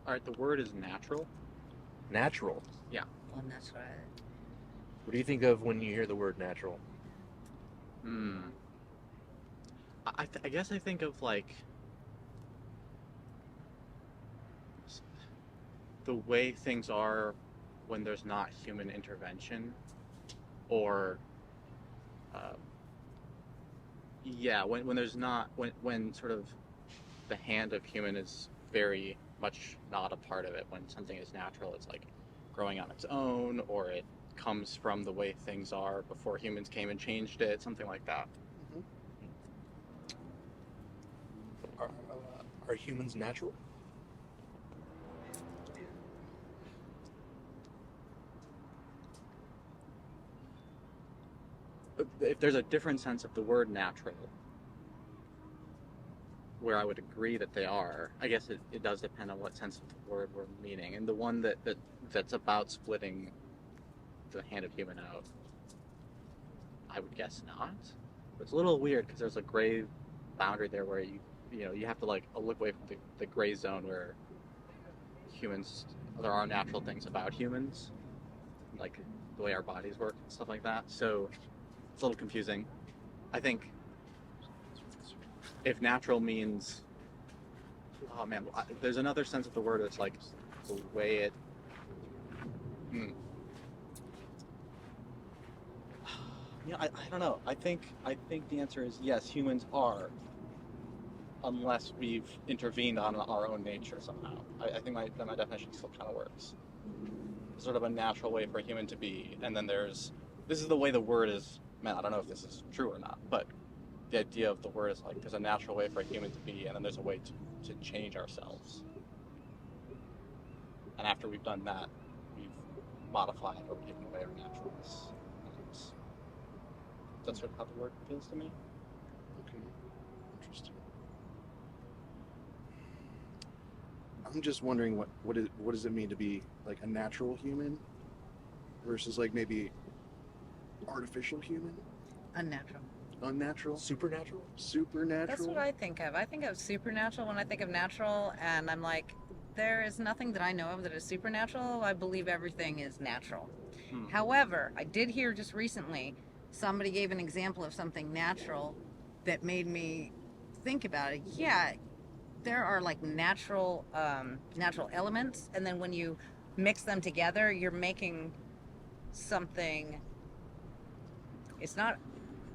All right, the word is natural. Natural. Yeah. Well, that's right. What do you think of when you hear the word natural? I guess I think of like the way things are when there's not human intervention, or when there's not when sort of the hand of human is very much not a part of it. When something is natural, it's like growing on its own, or it comes from the way things are before humans came and changed it, something like that. Are humans natural? But if there's a different sense of the word natural, where I would agree that they are, I guess it does depend on what sense of the word we're meaning. And the one that's about splitting the hand of human out, I would guess not. But it's a little weird because there's a gray boundary there where you have to like look away from the gray zone where humans, there are natural things about humans, like the way our bodies work and stuff like that. So it's a little confusing. I think if natural means, oh man, there's another sense of the word that's like the way it. Yeah, I don't know. I think the answer is yes. Humans are, unless we've intervened on our own nature somehow. I think my definition still kind of works. Sort of a natural way for a human to be, and then this is the way the word is meant. I don't know if this is true or not, but the idea of the word is like there's a natural way for a human to be, and then there's a way to change ourselves. And after we've done that, we've modified or taken away our naturalness. That's sort of how the word feels to me. Okay, interesting. I'm just wondering what does it mean to be like a natural human versus like maybe artificial human? Unnatural. Unnatural? Supernatural? Supernatural? That's what I think of. I think of supernatural when I think of natural, and I'm like, there is nothing that I know of that is supernatural. I believe everything is natural. However, I did hear just recently somebody gave an example of something natural that made me think about it. Yeah, there are like natural elements, and then when you mix them together, you're making something. It's not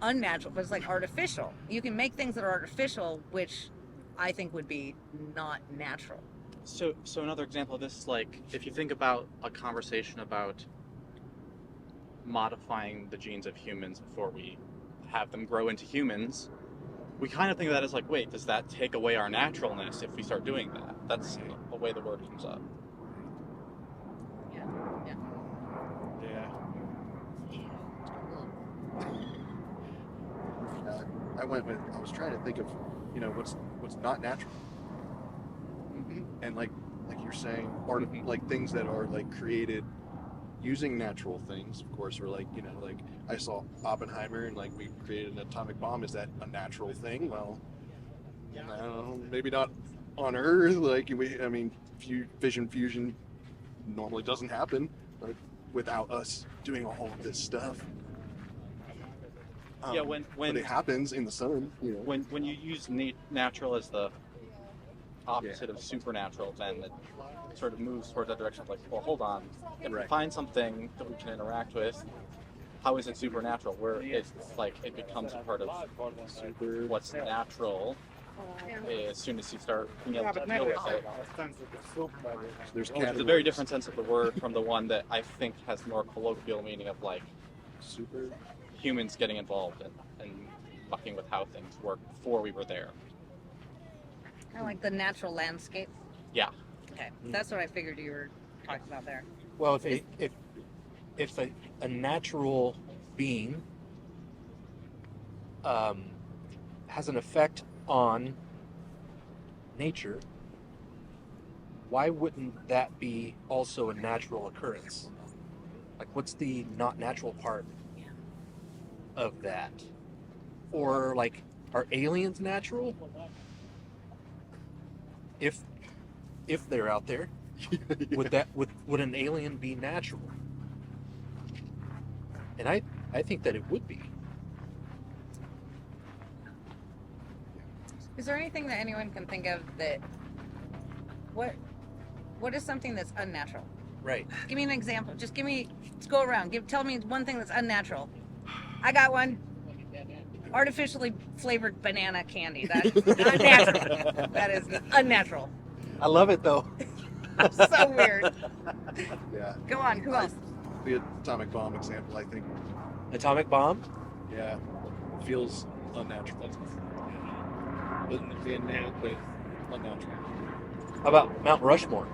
unnatural, but it's like artificial. You can make things that are artificial, which I think would be not natural. So another example of this is like if you think about a conversation about modifying the genes of humans before we have them grow into humans, we kind of think of that as like, wait, does that take away our naturalness if we start doing that? That's the way the word comes up. Yeah. I was trying to think of, what's not natural. And like you're saying, like things that are like created using natural things, of course, or like, like I saw Oppenheimer and like we created an atomic bomb. Is that a natural thing? Well, I don't know, maybe not on Earth. Like fission fusion normally doesn't happen, but without us doing all of this stuff. But it happens in the sun. When you use natural as the opposite of supernatural, then it sort of moves towards that direction of like, well, hold on, if we find something that we can interact with, how is it supernatural? Where it's like it becomes a part of what's natural as soon as you start being able to deal with it. There's a very different sense of the word from the one that I think has more colloquial meaning of like humans getting involved and fucking with how things work before we were there. Kind of like the natural landscape. Yeah. Okay, that's what I figured you were talking about there. Well, if a natural being has an effect on nature, why wouldn't that be also a natural occurrence? Like, what's the not natural part of that? Or like, are aliens natural? if they're out there, would an alien be natural? And I think that it would be. Is there anything that anyone can think of that what is something that's unnatural? Right. Give me an example. Let's go around. Tell me one thing that's unnatural. I got one. Artificially flavored banana candy. That's unnatural. That is unnatural. I love it though. So weird. Yeah. Go on. Who else? The atomic bomb example, I think. Atomic bomb? Yeah. Feels unnatural. Doesn't feel but unnatural. How about Mount Rushmore?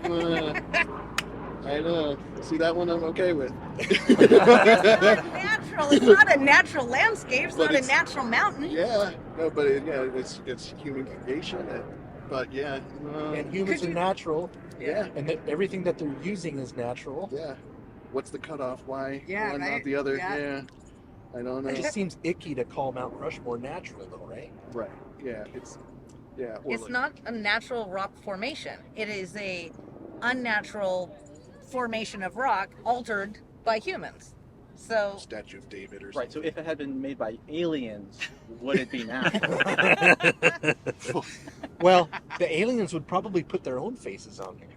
I know. See, that one I'm okay with. It's not natural. It's not a natural landscape. It's But not a it's- natural mountain. Yeah. No, but it's human creation. But yeah. And humans Could are you- natural, Yeah. and everything that they're using is natural. Yeah. What's the cutoff? Why Yeah, one, right. not the other? Yeah. Yeah. I don't know. It just seems icky to call Mount Rushmore natural, though, right? Right. Yeah. Or It's not a natural rock formation. It is a unnatural formation of rock altered by humans. So Statue of David or Right. So something. if it had been made by aliens, would it be natural? Well, the aliens would probably put their own faces on there.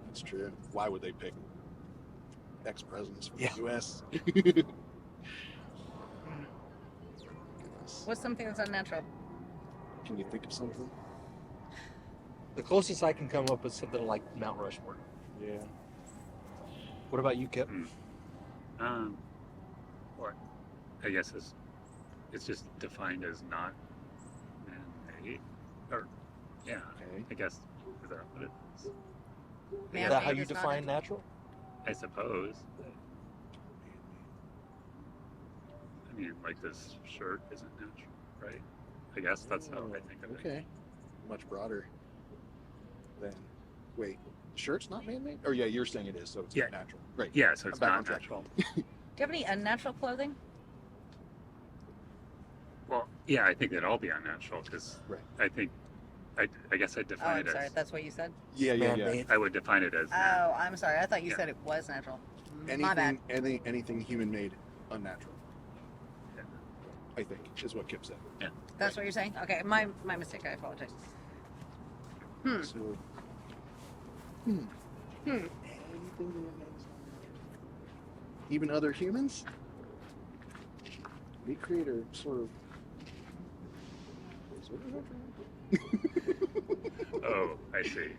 That's true. Why would they pick ex-presidents from Yeah. the U.S.? what's something that's unnatural? Can you think of something? The closest I can come up with something like Mount Rushmore. Yeah. What about you, Kip? Or I guess it's just defined as not man-made, or yeah, Okay. I guess is that what it is? Is Man-made that how you is not define natural? I suppose. I mean, like this shirt isn't natural, right? I guess that's how I think of it. Okay. Much broader than. Wait, shirt's not man-made? Or yeah, you're saying it is, so it's Yeah. not natural. Right. Yeah, so it's I'm back on not track. natural. Do you have any unnatural clothing? Well, yeah, I think they'd all be unnatural because Right. I think I guess I'd Oh, define I'm it sorry. as That's what you said? Yeah. Man-made. I would define it as Oh, I'm sorry. I thought you Yeah. said it was natural. My bad. Anything human-made, unnatural. Yeah. I think is what Kip said. That's what you're saying? Okay, my mistake. I apologize. So. Hmm. Anything human-made is unnatural. Even other humans? We create a sort of oh, I see.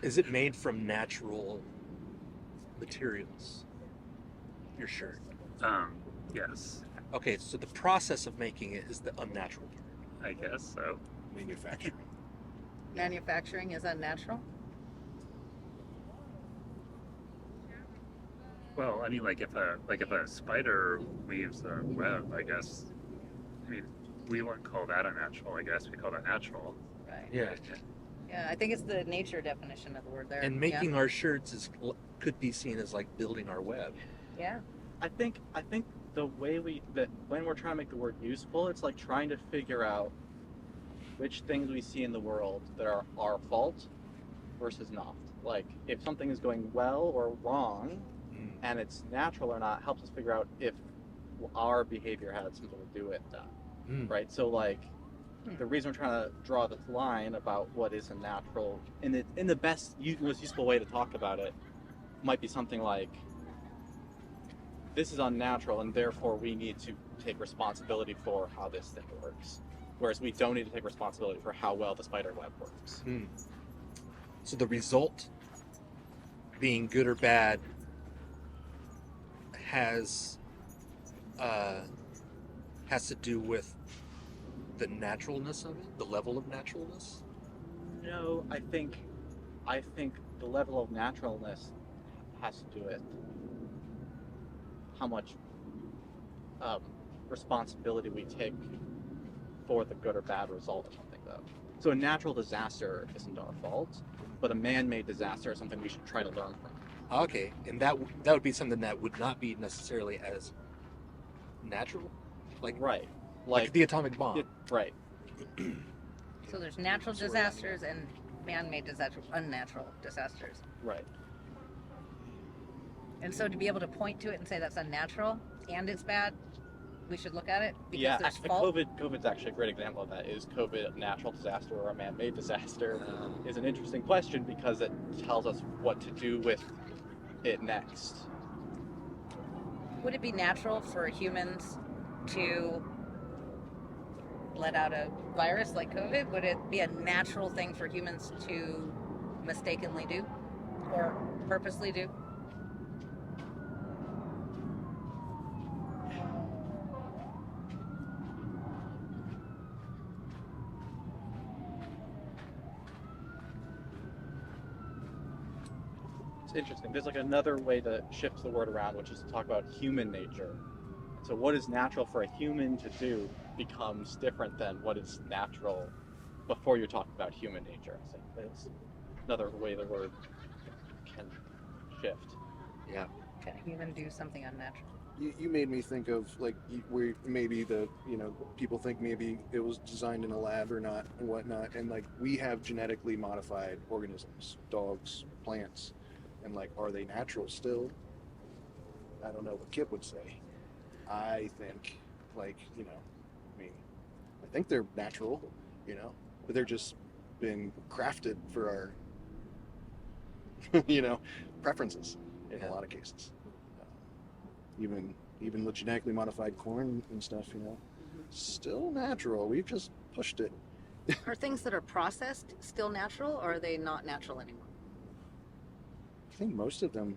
Is it made from natural materials? Your shirt. Yes, Okay, so the process of making it is the unnatural part. I guess so. manufacturing. Manufacturing is unnatural? Well, I mean, like if a spider weaves a web, I guess. I mean, we wouldn't call that unnatural. I guess we call that natural. Right. Yeah. Yeah, I think it's the nature definition of the word there. And making our shirts could be seen as like building our web. Yeah. I think the way when we're trying to make the word useful, it's like trying to figure out which things we see in the world that are our fault versus not. Like if something is going well or wrong, and it's natural or not, helps us figure out if our behavior had something to do with that, right? So like the reason we're trying to draw this line about what is a natural, in the best, most useful way to talk about it, might be something like, this is unnatural, and therefore we need to take responsibility for how this thing works. Whereas we don't need to take responsibility for how well the spider web works. So the result, being good or bad, has to do with the naturalness of it, the level of naturalness. No, I think the level of naturalness has to do with how much responsibility we take for the good or bad result of something, though. So a natural disaster isn't our fault, but a man-made disaster is something we should try to learn from. Okay, and that would be something that would not be necessarily as natural, like Right. Like the atomic bomb. Right. So there's natural disasters and man-made disasters, unnatural disasters. Right. And so to be able to point to it and say that's unnatural and it's bad, we should look at it because Yeah, there's fault. COVID's actually a great example of that. Is COVID a natural disaster or a man-made disaster? Is an interesting question because it tells us what to do with it next. Would it be natural for humans to let out a virus like COVID? Would it be a natural thing for humans to mistakenly do or purposely do? It's interesting. There's like another way to shift the word around, which is to talk about human nature. So what is natural for a human to do becomes different than what is natural before you're talking about human nature. I think that's another way the word can shift. Yeah. Can a human do something unnatural? You made me think of like where maybe people think maybe it was designed in a lab or not and whatnot, and like we have genetically modified organisms, dogs, plants, and like are they natural still? I don't know what Kip would say. I think I think they're natural, but they're just been crafted for our preferences in a lot of cases. Even the genetically modified corn and stuff, still natural. We've just pushed it. Are things that are processed still natural or are they not natural anymore? I think most of them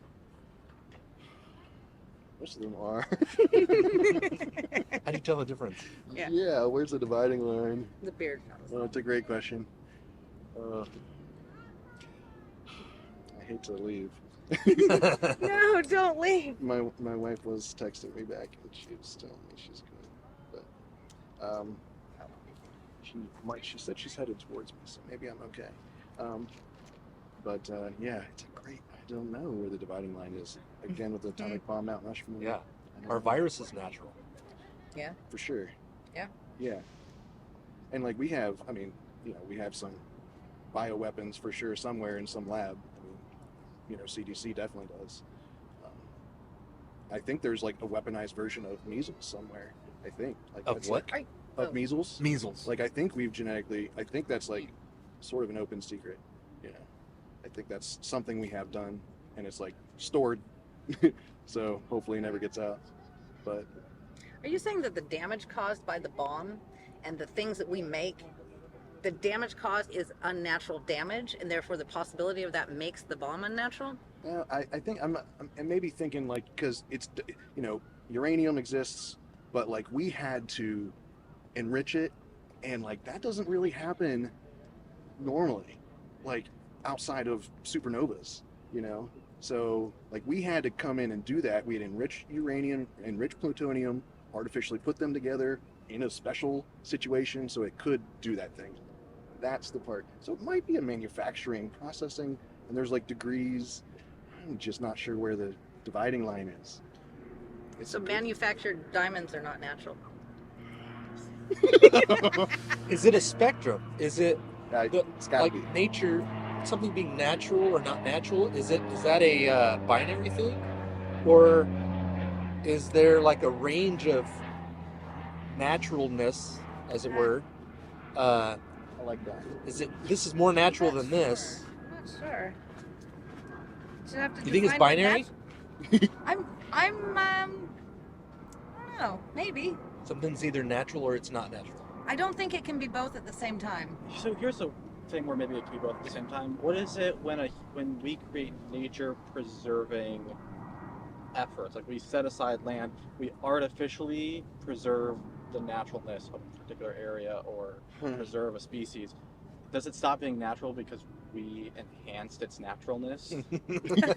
are. How do you tell the difference? Yeah. Where's the dividing line? The beard knows. Oh, it's a great question. I hate to leave. No, don't leave. My wife was texting me back and she was telling me she's good, but she said she's headed towards me, so maybe I'm okay. It's a great. I don't know where the dividing line is. Again, with the atomic bomb out in Rushmore. Yeah. Are viruses natural? Yeah. For sure. Yeah. Yeah. And like we have some bioweapons for sure somewhere in some lab. CDC definitely does. I think there's like a weaponized version of measles somewhere. I think. Like Of that's what? like- of measles. Measles. Like I think I think that's like sort of an open secret. I think that's something we have done, and it's like stored, so hopefully it never gets out. But Are you saying that the damage caused by the bomb and the things that we make, the damage caused is unnatural damage, and therefore the possibility of that makes the bomb unnatural? I think I'm maybe thinking like because it's uranium exists, but like we had to enrich it, and like that doesn't really happen normally, like outside of supernovas, so like we had to come in and do that. We had enriched uranium, enriched plutonium, artificially put them together in a special situation so it could do that thing. That's the part. So it might be a manufacturing processing, and there's like degrees. I'm just not sure where the dividing line is. So manufactured diamonds are not natural. Is it a spectrum? Is it It's gotta like be. nature, something being natural or not natural? Is that a binary thing, or is there like a range of naturalness, as it were? I like that. This is more natural than this? I'm not sure. Should have to You think it's define binary? I don't know. Maybe. Something's either natural or it's not natural. I don't think it can be both at the same time. So here's a thing where maybe it could be both at the same time. What is it when we create nature preserving efforts? Like we set aside land, we artificially preserve the naturalness of a particular area or preserve a species. Does it stop being natural because we enhanced its naturalness?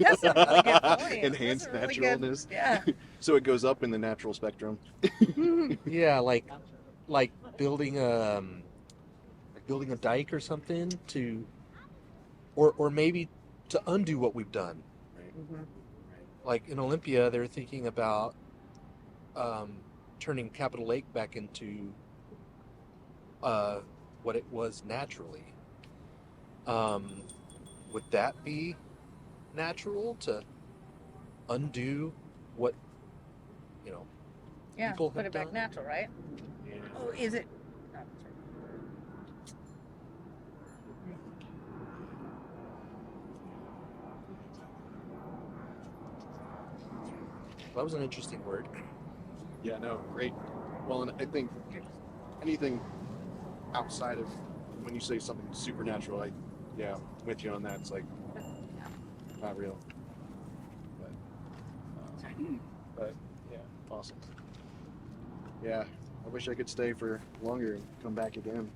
That's a really good point. Enhanced That's a really naturalness. Good, yeah. So it goes up in the natural spectrum. Yeah, like building a dike or something to, or maybe to undo what we've done. Mhm. Like in Olympia, they're thinking about turning Capital Lake back into what it was naturally. Would that be natural to undo what Yeah, people put have it back done? natural, right? Yeah. Oh, is it? Oh, That was an interesting word. Yeah, no, great. Well, and I think anything outside of when you say something supernatural, I'm with you on that. It's like not real. But yeah, awesome. Yeah, I wish I could stay for longer and come back again.